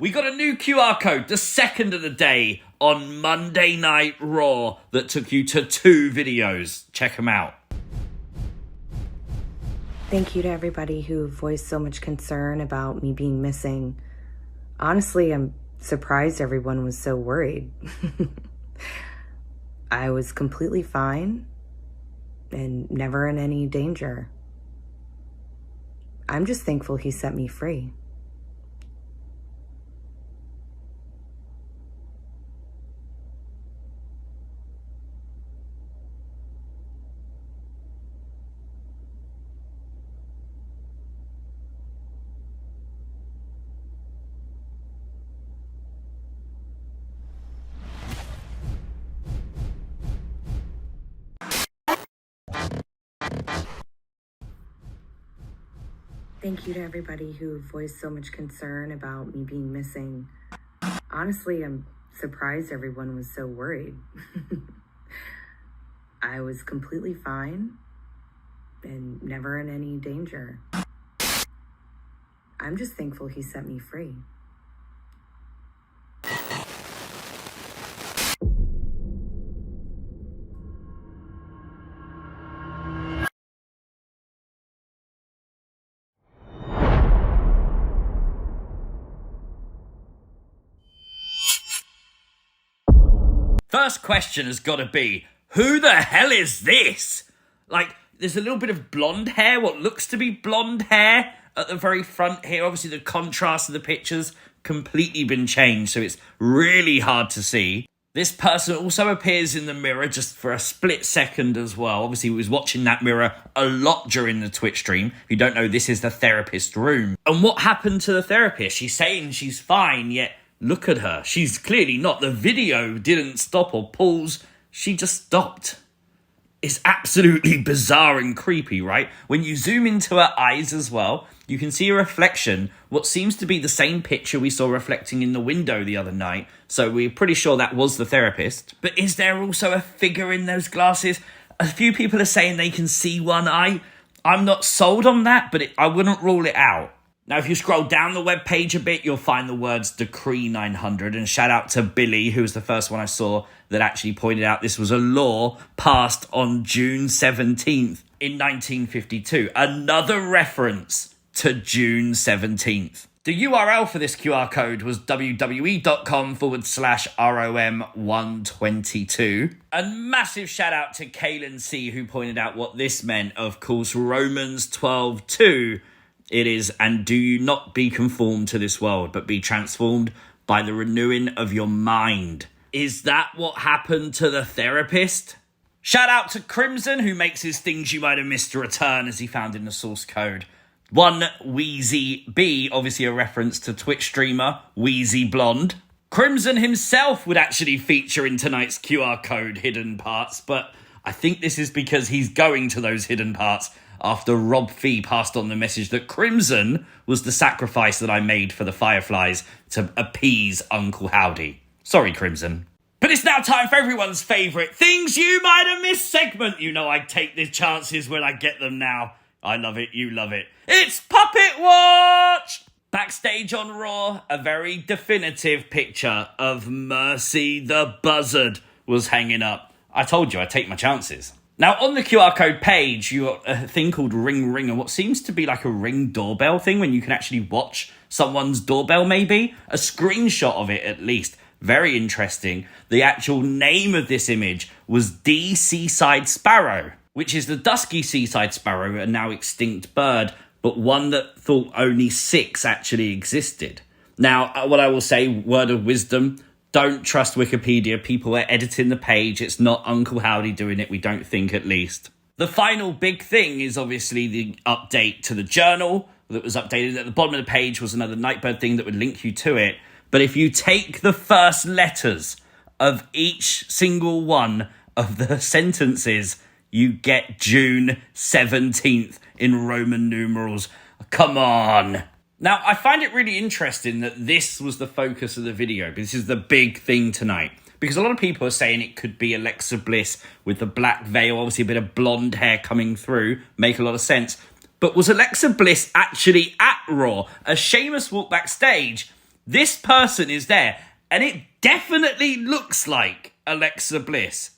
We got a new QR code, the second of the day on Monday Night Raw that took you to 2 videos. Check them out. Thank you to everybody who voiced so much concern about me being missing. Honestly, I'm surprised everyone was so worried. I was completely fine and never in any danger. I'm just thankful he set me free. Thank you to everybody who voiced so much concern about me being missing. Honestly, I'm surprised everyone was so worried. I was completely fine and never in any danger. I'm just thankful he set me free. First question has got to be, who the hell is this? Like, there's a little bit of blonde hair, what looks to be blonde hair at the very front here. Obviously, the contrast of the pictures completely been changed, so it's really hard to see. This person also appears in the mirror just for a split second as well. Obviously, he was watching that mirror a lot during the Twitch stream. If you don't know, this is the therapist room. And what happened to the therapist? She's saying she's fine, yet look at her. She's clearly not. The video didn't stop or pause. She just stopped. It's absolutely bizarre and creepy, right? When you zoom into her eyes as well, you can see a reflection, what seems to be the same picture we saw reflecting in the window the other night. So we're pretty sure that was the therapist. But is there also a figure in those glasses? A few people are saying they can see one eye. I'm not sold on that, but I wouldn't rule it out. Now, if you scroll down the webpage a bit, you'll find the words Decree 900. And shout out to Billy, who was the first one I saw that actually pointed out this was a law passed on June 17th in 1952. Another reference to June 17th. The URL for this QR code was www.com/ROM122. And massive shout out to Kaylin C, who pointed out what this meant. Of course, Romans 12:2. It is, and do you not be conformed to this world, but be transformed by the renewing of your mind. Is that what happened to the therapist? Shout out to Crimson, who makes his things you might have missed to return, as he found in the source code. One Wheezy B, obviously a reference to Twitch streamer Wheezy Blonde. Crimson himself would actually feature in tonight's QR code hidden parts, but I think this is because he's going to those hidden parts after Rob Fee passed on the message that Crimson was the sacrifice that I made for the Fireflies to appease Uncle Howdy. Sorry, Crimson. But it's now time for everyone's favourite Things You Might Have Missed segment. You know I take the chances when I get them now. I love it, you love it. It's Puppet Watch! Backstage on Raw, a very definitive picture of Mercy the Buzzard was hanging up. I told you I'd take my chances. Now, on the QR code page, you got a thing called Ring Ring, and what seems to be like a Ring doorbell thing when you can actually watch someone's doorbell, maybe. A screenshot of it, at least. Very interesting. The actual name of this image was D. Seaside Sparrow, which is the dusky seaside sparrow, a now extinct bird, but one that thought only 6 actually existed. Now, what I will say, word of wisdom, don't trust Wikipedia. People are editing the page. It's not Uncle Howdy doing it, we don't think, at least. The final big thing is obviously the update to the journal that was updated. At the bottom of the page was another Nightbird thing that would link you to it. But if you take the first letters of each single one of the sentences, you get June 17th in Roman numerals. Come on. Now, I find it really interesting that this was the focus of the video. This is the big thing tonight. Because a lot of people are saying it could be Alexa Bliss with the black veil, obviously a bit of blonde hair coming through. Make a lot of sense. But was Alexa Bliss actually at Raw? As Sheamus walked backstage, This person is there, and it definitely looks like Alexa Bliss.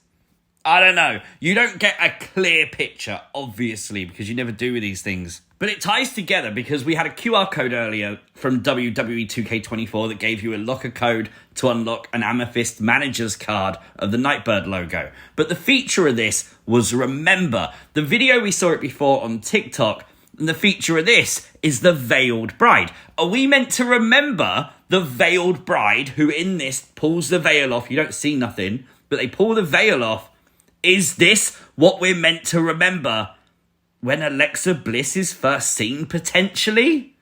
I don't know. You don't get a clear picture, obviously, because you never do with these things. But it ties together because we had a QR code earlier from WWE 2K24 that gave you a locker code to unlock an Amethyst Manager's card of the Nightbird logo. But the feature of this was Remember. The video, we saw it before on TikTok, and the feature of this is the Veiled Bride. Are we meant to remember the Veiled Bride, who in this pulls the veil off? You don't see nothing, but they pull the veil off. Is this what we're meant to remember when Alexa Bliss is first seen, potentially?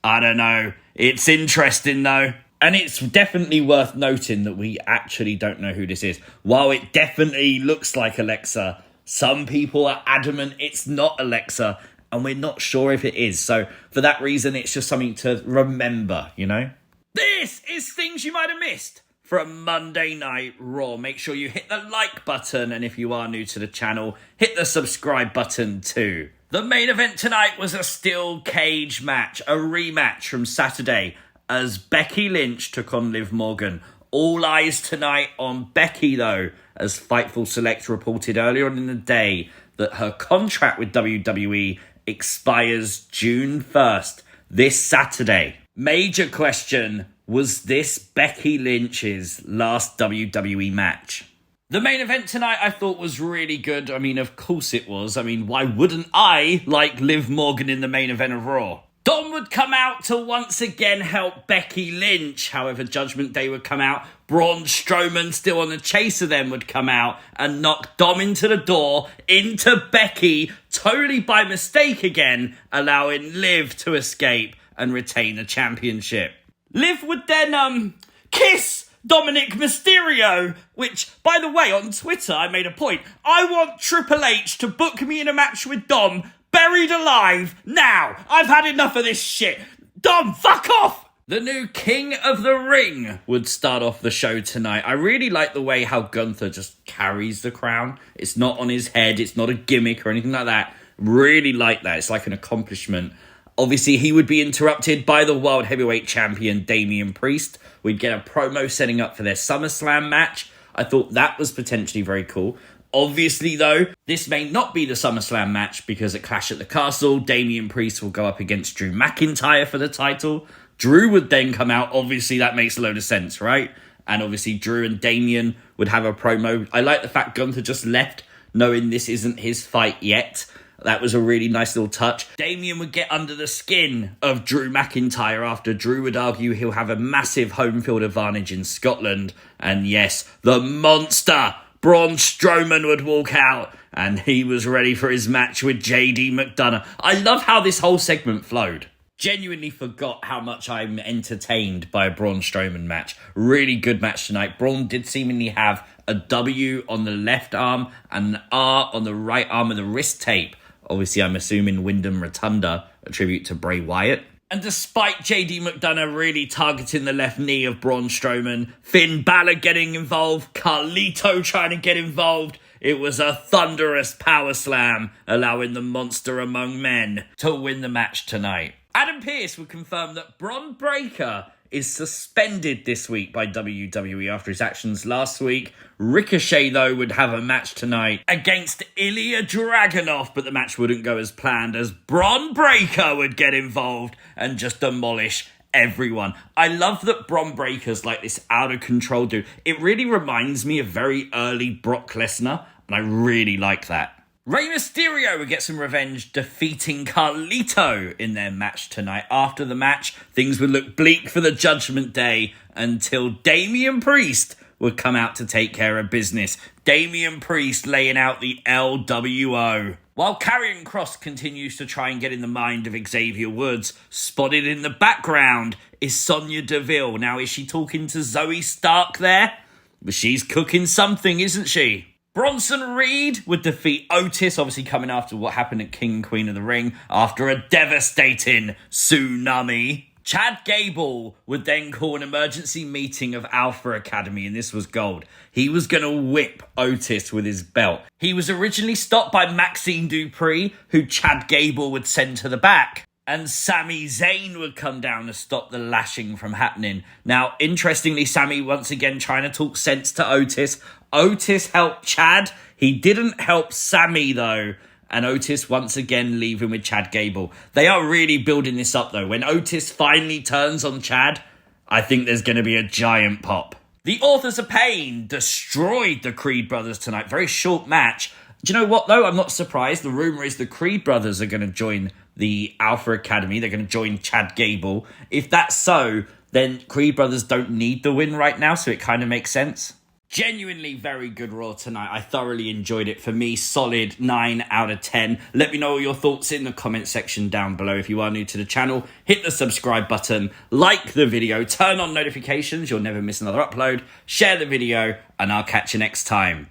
I don't know. It's interesting, though. And it's definitely worth noting that we actually don't know who this is. While it definitely looks like Alexa, some people are adamant it's not Alexa, and we're not sure if it is. So for that reason, it's just something to remember, you know? This is things you might have missed from Monday Night Raw. Make sure you hit the like button, and if you are new to the channel, hit the subscribe button too. The main event tonight was a steel cage match, a rematch from Saturday, as Becky Lynch took on Liv Morgan. All eyes tonight on Becky, though, as Fightful Select reported earlier on in the day that her contract with WWE expires June 1st, this Saturday. Major question: was this Becky Lynch's last WWE match? The main event tonight I thought was really good. I mean, of course it was. I mean, why wouldn't I like Liv Morgan in the main event of Raw? Dom would come out to once again help Becky Lynch. However, Judgment Day would come out. Braun Strowman, still on the chase of them, would come out and knock Dom into the door, into Becky, totally by mistake again, allowing Liv to escape and retain the championship. Liv would then kiss Dominic Mysterio, which, by the way, on Twitter I made a point. I want Triple H to book me in a match with Dom, buried alive, now. I've had enough of this shit. Dom, fuck off! The new King of the Ring would start off the show tonight. I really like the way how Gunther just carries the crown. It's not on his head, it's not a gimmick or anything like that. Really like that, it's like an accomplishment. Obviously, he would be interrupted by the World Heavyweight Champion, Damian Priest. We'd get a promo setting up for their SummerSlam match. I thought that was potentially very cool. Obviously, though, this may not be the SummerSlam match because at Clash at the Castle, Damian Priest will go up against Drew McIntyre for the title. Drew would then come out. Obviously, that makes a load of sense, right? And obviously, Drew and Damian would have a promo. I like the fact Gunther just left, knowing this isn't his fight yet. That was a really nice little touch. Damian would get under the skin of Drew McIntyre after Drew would argue he'll have a massive home field advantage in Scotland. And yes, the monster, Braun Strowman, would walk out and he was ready for his match with JD McDonough. I love how this whole segment flowed. Genuinely forgot how much I'm entertained by a Braun Strowman match. Really good match tonight. Braun did seemingly have a W on the left arm and an R on the right arm of the wrist tape. Obviously, I'm assuming Wyndham Rotunda, a tribute to Bray Wyatt. And despite JD McDonough really targeting the left knee of Braun Strowman, Finn Balor getting involved, Carlito trying to get involved, it was a thunderous power slam, allowing the monster among men to win the match tonight. Adam Pearce would confirm that Bron Breakker is suspended this week by WWE after his actions last week. Ricochet, though, would have a match tonight against Ilya Dragunov, but the match wouldn't go as planned as Bron Breakker would get involved and just demolish everyone. I love that Bron Breakker's like this out-of-control dude. It really reminds me of very early Brock Lesnar, and I really like that. Rey Mysterio would get some revenge defeating Carlito in their match tonight. After the match, things would look bleak for the Judgment Day until Damian Priest would come out to take care of business. Damian Priest laying out the LWO. While Karrion Kross continues to try and get in the mind of Xavier Woods, spotted in the background is Sonya Deville. Now, is she talking to Zoe Stark there? But she's cooking something, isn't she? Bronson Reed would defeat Otis, obviously coming after what happened at King and Queen of the Ring after a devastating tsunami. Chad Gable would then call an emergency meeting of Alpha Academy, and this was gold. He was going to whip Otis with his belt. He was originally stopped by Maxine Dupree, who Chad Gable would send to the back. and Sami Zayn would come down to stop the lashing from happening. Now, interestingly, Sami once again trying to talk sense to Otis. Otis helped Chad. He didn't help Sami, though. And Otis once again leaving with Chad Gable. They are really building this up, though. When Otis finally turns on Chad, I think there's going to be a giant pop. The Authors of Pain destroyed the Creed brothers tonight. Very short match. Do you know what, though? I'm not surprised. The rumour is the Creed brothers are going to join the Alpha Academy. They're going to join Chad Gable. If that's so, then Creed brothers don't need the win right now, so it kind of makes sense. Genuinely very good Raw tonight. I thoroughly enjoyed it. For me, solid 9 out of 10. Let me know your thoughts in the comment section down below. If you are new to the channel, hit the subscribe button, like the video, turn on notifications. You'll never miss another upload. Share the video, and I'll catch you next time.